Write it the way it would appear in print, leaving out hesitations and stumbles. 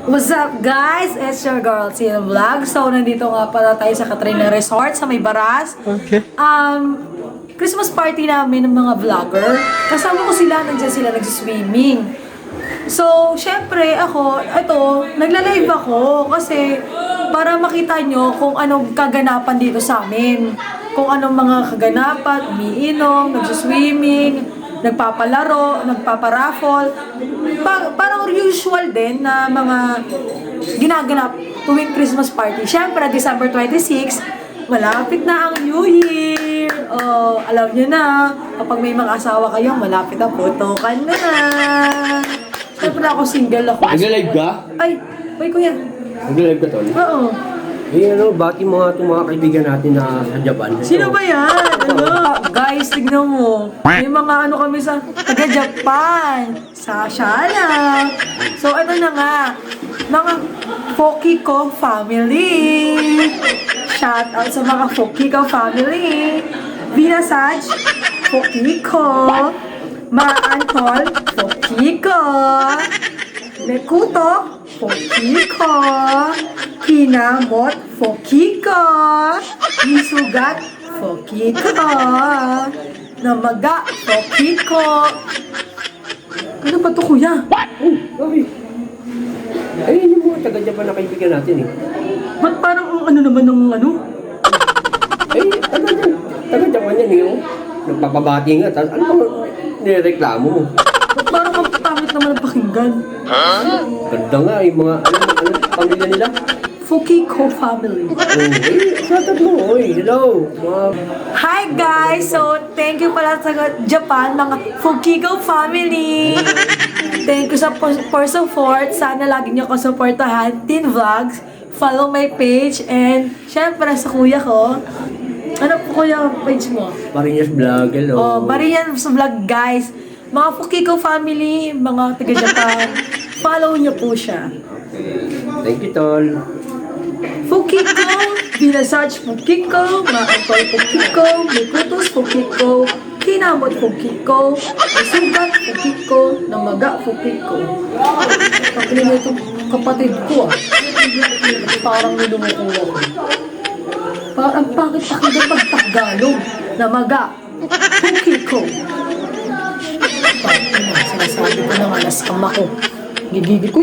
What's up guys? It's your girl, Tina Vlog. So, nandito nga pala tayo sa Katrina Resort sa May Baras. Okay. Christmas party namin ng mga vlogger. Kasama ko sila, nandiyan sila nagsiswimming. So, syempre ako, nagla-live ako kasi para makita nyo kung anong kaganapan dito sa amin. Kung anong mga kaganapan, umiinom, nagsiswimming, nagpapalaro, nagpaparaffle. Parang usual din na mga ginaganap tuwing Christmas party. Siyempre, December 26, malapit na ang New Year. Oh, alam niyo na, kapag may mga asawa kayo, malapit ang putokan na. Siyempre ako single ako. Nag-live ka? Ay, kuya. Nag-live ka, Tol? Oo. Bati mo nga itong mga kaibigan natin na sa Japan. Sino ba yan? Guys, tignan mo. May mga kami sa taga-Japan. Sasha lang. So, ito na nga. Mga Fokiko family. Shout out sa mga Fokiko family. Vinasaj, Fokiko. Maantol, Fokiko. Nekuto, Fokiko. Kinamot, Fokiko. Isugat, Fokiko. Namaga, Fokiko. Ano ba ito, kuya? Okay. Ay, yun yung mga taga-Japan na kaibigan natin eh. Ba't parang ano naman ng ano? Ay, taga-Japan yan eh. Oh. Nagpapabati nga. Tapos ano bang nireklamo mo? Ba't parang ang pangit naman ang pakinggan? Ganda nga yung mga, pamilya nila. Fokiko family. Shoutout mo, hello. Hi guys! So, thank you pala sa Japan, mga Fokiko family! Thank you sa for support. Sana lagi niyo ko supportahan. Teen Vlogs. Follow my page. And, syempre, sa kuya ko. Ano po kuya page mo? Marinas Vlog, hello. Oh, Marian's Vlog guys. Mga Fokiko family, mga taga-Japan. Follow niyo po siya. Thank you, Tol. Fokiko, Vinasaj Fokiko, Maantol Fokiko, Mikutos Fokiko, Kinamot Fokiko, Isugat Fokiko, Namaga Fokiko. Pakilin mo itong kapatid ko ah. Parang nilumuko ako. Parang bakit pakilin pag Tagalog? Namaga Fokiko. Sinasabi ko na nga, naskam ako. Gigigit ko.